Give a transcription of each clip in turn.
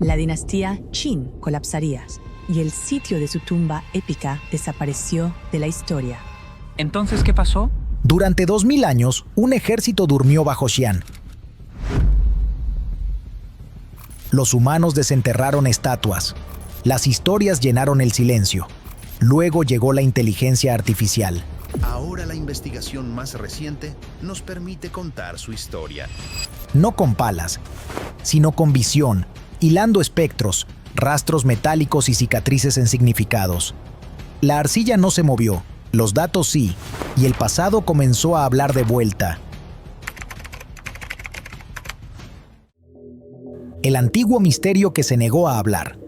La dinastía Qin colapsaría y el sitio de su tumba épica desapareció de la historia. ¿Entonces qué pasó? Durante 2000 años, un ejército durmió bajo Xi'an. Los humanos desenterraron estatuas. Las historias llenaron el silencio. Luego llegó la inteligencia artificial. Ahora la investigación más reciente nos permite contar su historia. No con palas, sino con visión, hilando espectros, rastros metálicos y cicatrices en significados. La arcilla no se movió, los datos sí, y el pasado comenzó a hablar de vuelta. El antiguo misterio que se negó a hablar.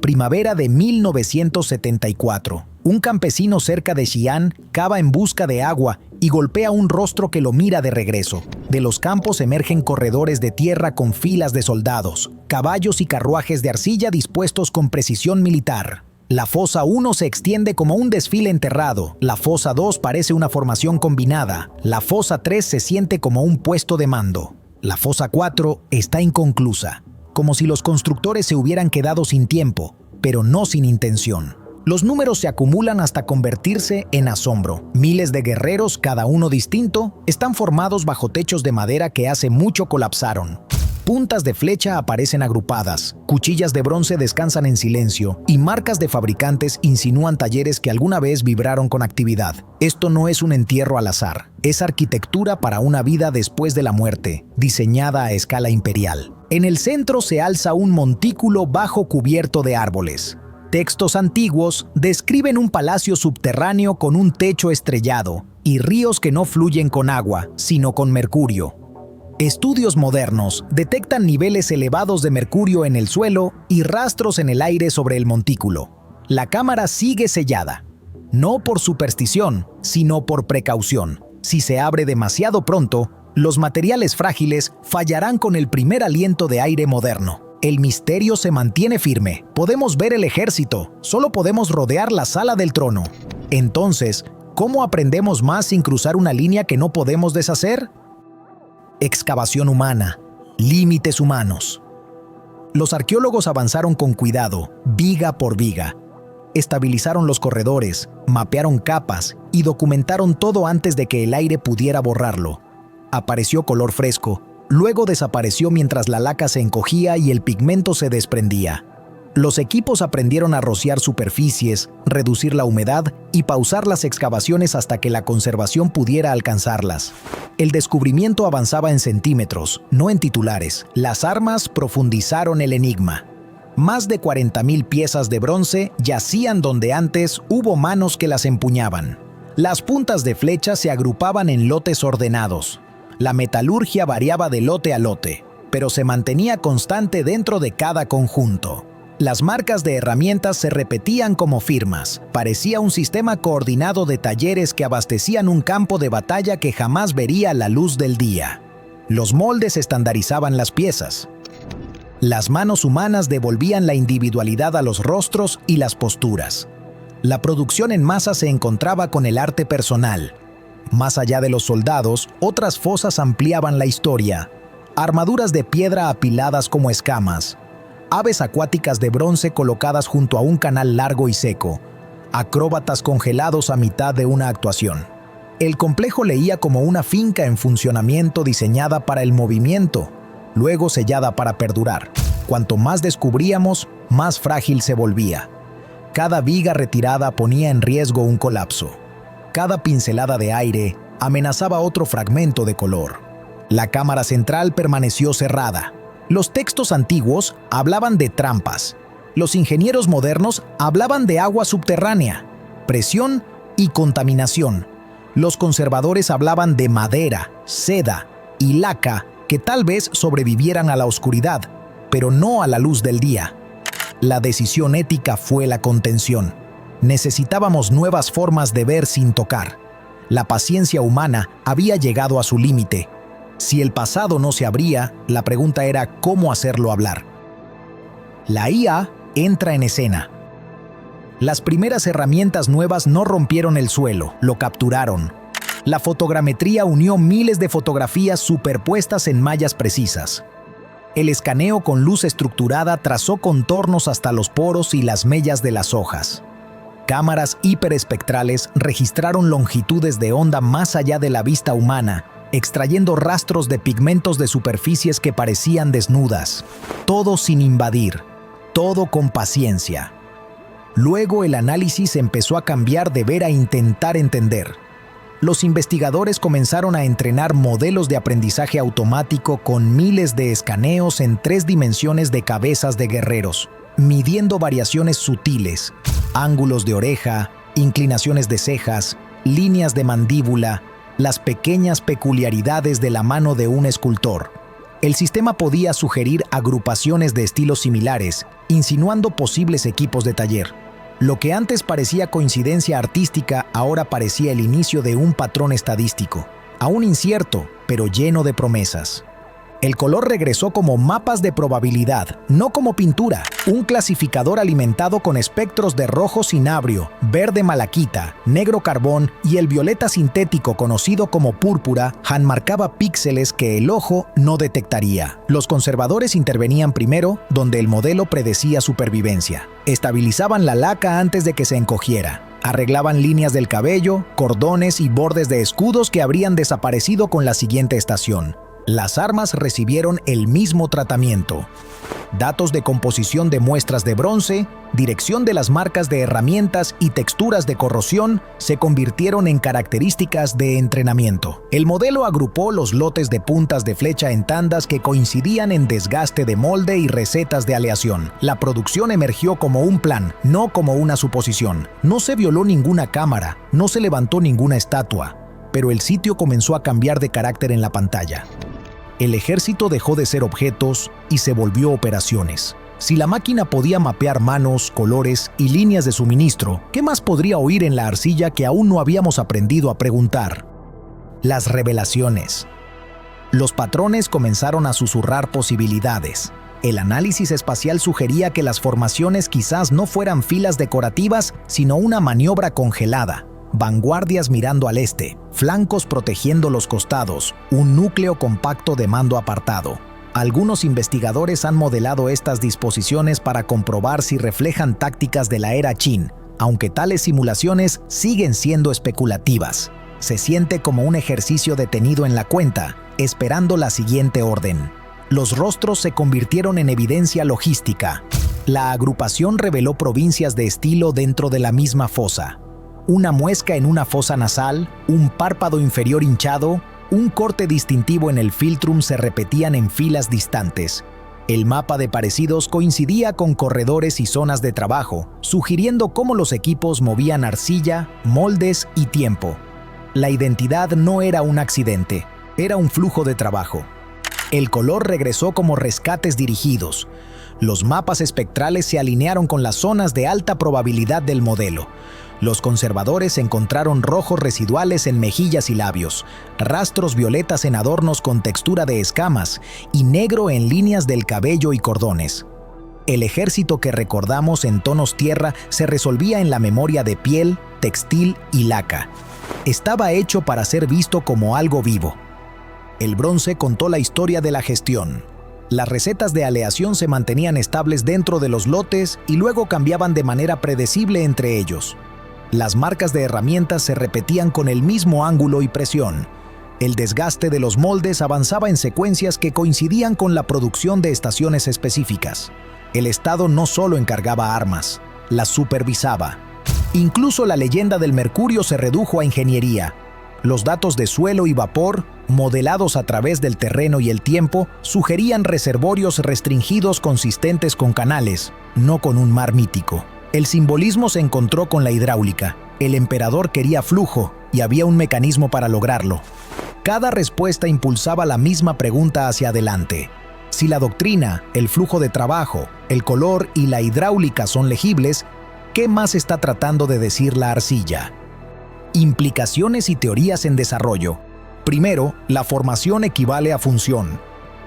Primavera de 1974. Un campesino cerca de Xi'an cava en busca de agua y golpea un rostro que lo mira de regreso. De los campos emergen corredores de tierra con filas de soldados, caballos y carruajes de arcilla dispuestos con precisión militar. La fosa 1 se extiende como un desfile enterrado, la fosa 2 parece una formación combinada, la fosa 3 se siente como un puesto de mando. La fosa 4 está inconclusa, como si los constructores se hubieran quedado sin tiempo, pero no sin intención. Los números se acumulan hasta convertirse en asombro. Miles de guerreros, cada uno distinto, están formados bajo techos de madera que hace mucho colapsaron. Puntas de flecha aparecen agrupadas, cuchillas de bronce descansan en silencio y marcas de fabricantes insinúan talleres que alguna vez vibraron con actividad. Esto no es un entierro al azar, es arquitectura para una vida después de la muerte, diseñada a escala imperial. En el centro se alza un montículo bajo cubierto de árboles. Textos antiguos describen un palacio subterráneo con un techo estrellado y ríos que no fluyen con agua, sino con mercurio. Estudios modernos detectan niveles elevados de mercurio en el suelo y rastros en el aire sobre el montículo. La cámara sigue sellada, no por superstición, sino por precaución. Si se abre demasiado pronto, los materiales frágiles fallarán con el primer aliento de aire moderno. El misterio se mantiene firme. Podemos ver el ejército, solo podemos rodear la sala del trono. Entonces, ¿cómo aprendemos más sin cruzar una línea que no podemos deshacer? Excavación humana, límites humanos. Los arqueólogos avanzaron con cuidado, viga por viga. Estabilizaron los corredores, mapearon capas y documentaron todo antes de que el aire pudiera borrarlo. Apareció color fresco, luego desapareció mientras la laca se encogía y el pigmento se desprendía. Los equipos aprendieron a rociar superficies, reducir la humedad y pausar las excavaciones hasta que la conservación pudiera alcanzarlas. El descubrimiento avanzaba en centímetros, no en titulares. Las armas profundizaron el enigma. Más de 40.000 piezas de bronce yacían donde antes hubo manos que las empuñaban. Las puntas de flecha se agrupaban en lotes ordenados. La metalurgia variaba de lote a lote, pero se mantenía constante dentro de cada conjunto. Las marcas de herramientas se repetían como firmas. Parecía un sistema coordinado de talleres que abastecían un campo de batalla que jamás vería la luz del día. Los moldes estandarizaban las piezas. Las manos humanas devolvían la individualidad a los rostros y las posturas. La producción en masa se encontraba con el arte personal. Más allá de los soldados, otras fosas ampliaban la historia. Armaduras de piedra apiladas como escamas. Aves acuáticas de bronce colocadas junto a un canal largo y seco. Acróbatas congelados a mitad de una actuación. El complejo leía como una finca en funcionamiento diseñada para el movimiento, luego sellada para perdurar. Cuanto más descubríamos, más frágil se volvía. Cada viga retirada ponía en riesgo un colapso. Cada pincelada de aire amenazaba otro fragmento de color. La cámara central permaneció cerrada. Los textos antiguos hablaban de trampas. Los ingenieros modernos hablaban de agua subterránea, presión y contaminación. Los conservadores hablaban de madera, seda y laca que tal vez sobrevivieran a la oscuridad, pero no a la luz del día. La decisión ética fue la contención. Necesitábamos nuevas formas de ver sin tocar. La paciencia humana había llegado a su límite. Si el pasado no se abría, la pregunta era cómo hacerlo hablar. La IA entra en escena. Las primeras herramientas nuevas no rompieron el suelo, lo capturaron. La fotogrametría unió miles de fotografías superpuestas en mallas precisas. El escaneo con luz estructurada trazó contornos hasta los poros y las mellas de las hojas. Cámaras hiperespectrales registraron longitudes de onda más allá de la vista humana, extrayendo rastros de pigmentos de superficies que parecían desnudas. Todo sin invadir, todo con paciencia. Luego el análisis empezó a cambiar de ver a intentar entender. Los investigadores comenzaron a entrenar modelos de aprendizaje automático con miles de escaneos en 3 dimensiones de cabezas de guerreros, midiendo variaciones sutiles, ángulos de oreja, inclinaciones de cejas, líneas de mandíbula, las pequeñas peculiaridades de la mano de un escultor. El sistema podía sugerir agrupaciones de estilos similares, insinuando posibles equipos de taller. Lo que antes parecía coincidencia artística ahora parecía el inicio de un patrón estadístico, aún incierto, pero lleno de promesas. El color regresó como mapas de probabilidad, no como pintura. Un clasificador alimentado con espectros de rojo cinabrio, verde malaquita, negro carbón y el violeta sintético conocido como púrpura marcaba píxeles que el ojo no detectaría. Los conservadores intervenían primero, donde el modelo predecía supervivencia. Estabilizaban la laca antes de que se encogiera. Arreglaban líneas del cabello, cordones y bordes de escudos que habrían desaparecido con la siguiente estación. Las armas recibieron el mismo tratamiento. Datos de composición de muestras de bronce, dirección de las marcas de herramientas y texturas de corrosión se convirtieron en características de entrenamiento. El modelo agrupó los lotes de puntas de flecha en tandas que coincidían en desgaste de molde y recetas de aleación. La producción emergió como un plan, no como una suposición. No se violó ninguna cámara, no se levantó ninguna estatua, pero el sitio comenzó a cambiar de carácter en la pantalla. El ejército dejó de ser objetos y se volvió operaciones. Si la máquina podía mapear manos, colores y líneas de suministro, ¿qué más podría oír en la arcilla que aún no habíamos aprendido a preguntar? Las revelaciones. Los patrones comenzaron a susurrar posibilidades. El análisis espacial sugería que las formaciones quizás no fueran filas decorativas, sino una maniobra congelada. Vanguardias mirando al este, flancos protegiendo los costados, un núcleo compacto de mando apartado. Algunos investigadores han modelado estas disposiciones para comprobar si reflejan tácticas de la era Qin, aunque tales simulaciones siguen siendo especulativas. Se siente como un ejercicio detenido en la cuenta, esperando la siguiente orden. Los rostros se convirtieron en evidencia logística. La agrupación reveló provincias de estilo dentro de la misma fosa. Una muesca en una fosa nasal, un párpado inferior hinchado, un corte distintivo en el filtrum se repetían en filas distantes. El mapa de parecidos coincidía con corredores y zonas de trabajo, sugiriendo cómo los equipos movían arcilla, moldes y tiempo. La identidad no era un accidente, era un flujo de trabajo. El color regresó como rescates dirigidos. Los mapas espectrales se alinearon con las zonas de alta probabilidad del modelo. Los conservadores encontraron rojos residuales en mejillas y labios, rastros violetas en adornos con textura de escamas y negro en líneas del cabello y cordones. El ejército que recordamos en tonos tierra se resolvía en la memoria de piel, textil y laca. Estaba hecho para ser visto como algo vivo. El bronce contó la historia de la gestión. Las recetas de aleación se mantenían estables dentro de los lotes y luego cambiaban de manera predecible entre ellos. Las marcas de herramientas se repetían con el mismo ángulo y presión. El desgaste de los moldes avanzaba en secuencias que coincidían con la producción de estaciones específicas. El Estado no solo encargaba armas, las supervisaba. Incluso la leyenda del mercurio se redujo a ingeniería. Los datos de suelo y vapor, modelados a través del terreno y el tiempo, sugerían reservorios restringidos consistentes con canales, no con un mar mítico. El simbolismo se encontró con la hidráulica. El emperador quería flujo y había un mecanismo para lograrlo. Cada respuesta impulsaba la misma pregunta hacia adelante. Si la doctrina, el flujo de trabajo, el color y la hidráulica son legibles, ¿qué más está tratando de decir la arcilla? Implicaciones y teorías en desarrollo. Primero, la formación equivale a función.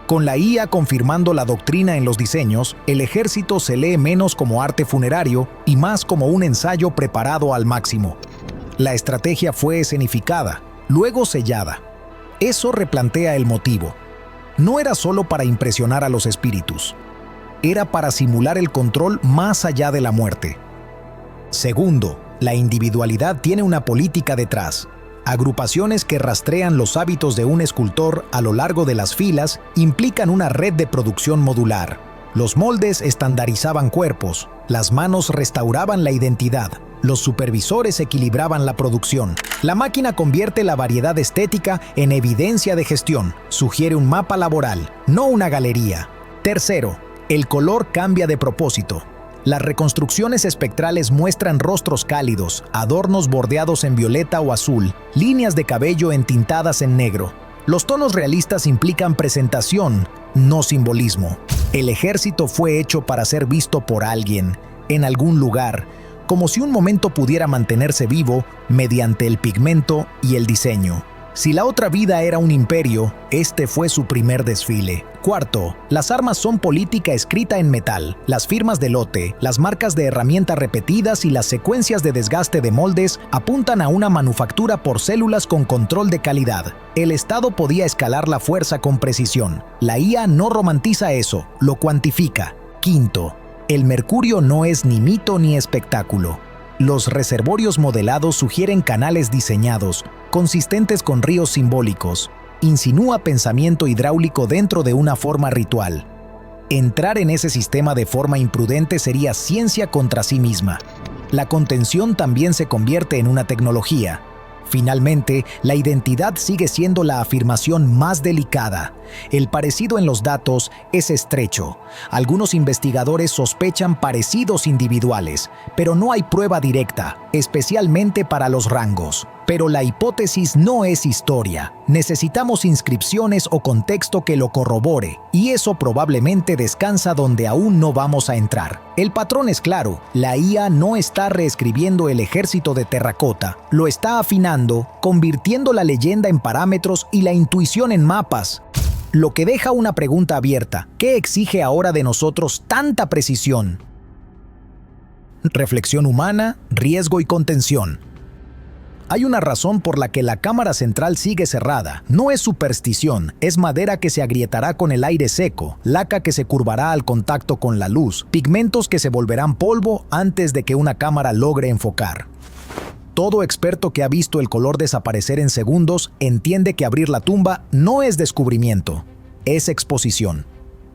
Con la IA confirmando la doctrina en los diseños, el ejército se lee menos como arte funerario y más como un ensayo preparado al máximo. La estrategia fue escenificada, luego sellada. Eso replantea el motivo. no era solo para impresionar a los espíritus, era para simular el control más allá de la muerte. Segundo, la individualidad tiene una política detrás. Agrupaciones que rastrean los hábitos de un escultor a lo largo de las filas implican una red de producción modular. Los moldes estandarizaban cuerpos, las manos restauraban la identidad, los supervisores equilibraban la producción. La máquina convierte la variedad estética en evidencia de gestión, sugiere un mapa laboral, no una galería. Tercero, el color cambia de propósito. Las reconstrucciones espectrales muestran rostros cálidos, adornos bordeados en violeta o azul, líneas de cabello entintadas en negro. Los tonos realistas implican presentación, no simbolismo. El ejército fue hecho para ser visto por alguien, en algún lugar, como si un momento pudiera mantenerse vivo mediante el pigmento y el diseño. Si la otra vida era un imperio, este fue su primer desfile. Cuarto, las armas son política escrita en metal. Las firmas de lote, las marcas de herramienta repetidas y las secuencias de desgaste de moldes apuntan a una manufactura por células con control de calidad. El Estado podía escalar la fuerza con precisión. La IA no romantiza eso, lo cuantifica. Quinto, el mercurio no es ni mito ni espectáculo. Los reservorios modelados sugieren canales diseñados, consistentes con ríos simbólicos. Insinúa pensamiento hidráulico dentro de una forma ritual. Entrar en ese sistema de forma imprudente sería ciencia contra sí misma. La contención también se convierte en una tecnología. Finalmente, la identidad sigue siendo la afirmación más delicada. El parecido en los datos es estrecho. Algunos investigadores sospechan parecidos individuales, pero no hay prueba directa, especialmente para los rangos. Pero la hipótesis no es historia. Necesitamos inscripciones o contexto que lo corrobore, y eso probablemente descansa donde aún no vamos a entrar. El patrón es claro, la IA no está reescribiendo el ejército de terracota, lo está afinando, convirtiendo la leyenda en parámetros y la intuición en mapas. Lo que deja una pregunta abierta: ¿qué exige ahora de nosotros tanta precisión? Reflexión humana, riesgo y contención. Hay una razón por la que la cámara central sigue cerrada. No es superstición, es madera que se agrietará con el aire seco, laca que se curvará al contacto con la luz, pigmentos que se volverán polvo antes de que una cámara logre enfocar. Todo experto que ha visto el color desaparecer en segundos entiende que abrir la tumba no es descubrimiento, es exposición.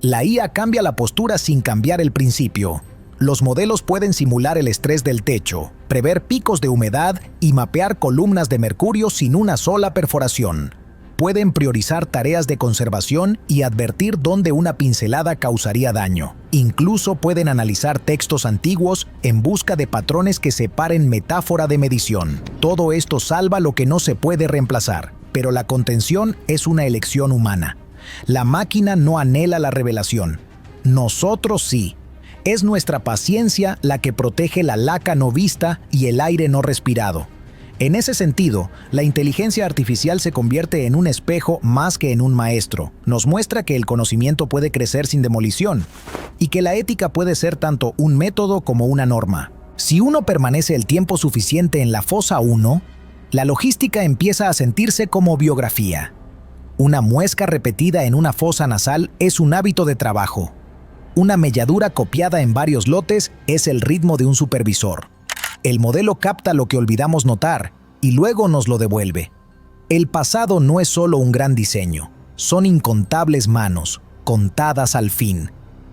La IA cambia la postura sin cambiar el principio. Los modelos pueden simular el estrés del techo, prever picos de humedad y mapear columnas de mercurio sin una sola perforación. Pueden priorizar tareas de conservación y advertir dónde una pincelada causaría daño. Incluso pueden analizar textos antiguos en busca de patrones que separen metáfora de medición. Todo esto salva lo que no se puede reemplazar, pero la contención es una elección humana. La máquina no anhela la revelación. Nosotros sí. Es nuestra paciencia la que protege la laca no vista y el aire no respirado. En ese sentido, la inteligencia artificial se convierte en un espejo más que en un maestro. Nos muestra que el conocimiento puede crecer sin demolición y que la ética puede ser tanto un método como una norma. Si uno permanece el tiempo suficiente en la fosa 1, la logística empieza a sentirse como biografía. Una muesca repetida en una fosa nasal es un hábito de trabajo. Una melladura copiada en varios lotes es el ritmo de un supervisor. El modelo capta lo que olvidamos notar y luego nos lo devuelve. El pasado no es solo un gran diseño, son incontables manos, contadas al fin.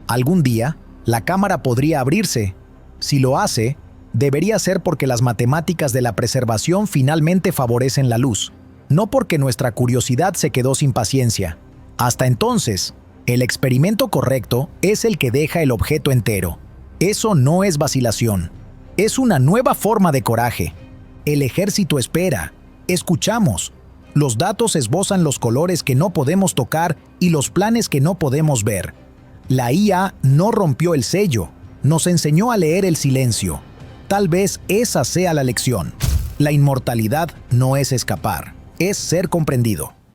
Algún día, la cámara podría abrirse. Si lo hace, debería ser porque las matemáticas de la preservación finalmente favorecen la luz, no porque nuestra curiosidad se quedó sin paciencia. Hasta entonces, el experimento correcto es el que deja el objeto entero. Eso no es vacilación. Es una nueva forma de coraje. El ejército espera. Escuchamos. Los datos esbozan los colores que no podemos tocar y los planes que no podemos ver. La IA no rompió el sello. Nos enseñó a leer el silencio. Tal vez esa sea la lección. La inmortalidad no es escapar, es ser comprendido.